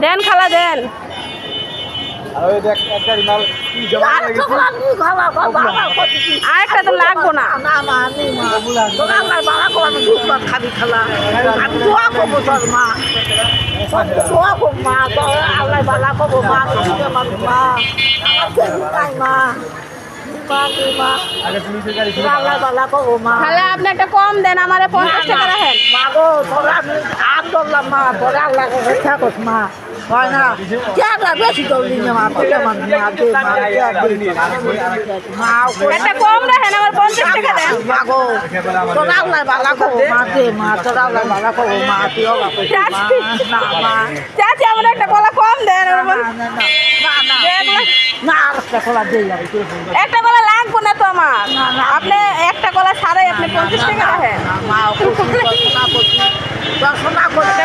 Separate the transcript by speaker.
Speaker 1: দেন খালা দেন। আরেকটা তো লাগবো না।
Speaker 2: খাবি খালা দোয়া করবো তোর মা, দোয়া করবো মা, তোর আল্লাহ বালা করবো মা, মা মা আল্লাহ বালা করবো মা।
Speaker 1: খালা আপনি একটা কম দেন, আমারে 50 টাকা রাখেন।
Speaker 2: মা গো তোরা আমি আম ধরলাম মা, তোরা আল্লাহ রক্ষা করছ মা, হয় না কেনা বেশি দৌড়ি না মা, তোকে মা
Speaker 1: একটা কম রাখেন, আমার 50 টাকা দেন।
Speaker 2: মা গো তোরা আল্লাহ বালা করবো মা, দে মা, তোরা আল্লাহ বালা করবো মা, তুই না মা
Speaker 1: চাচি আমার একটা কলা কম দেন।
Speaker 2: না একটা খোলা দিয়ে যাবে,
Speaker 1: একটা কলা লাগবো না তো আমার। আপনি একটা কলা ছাড়াই আপনি 50 টাকা রাখেন।
Speaker 2: মা সোনা করছি, সোনা করছি।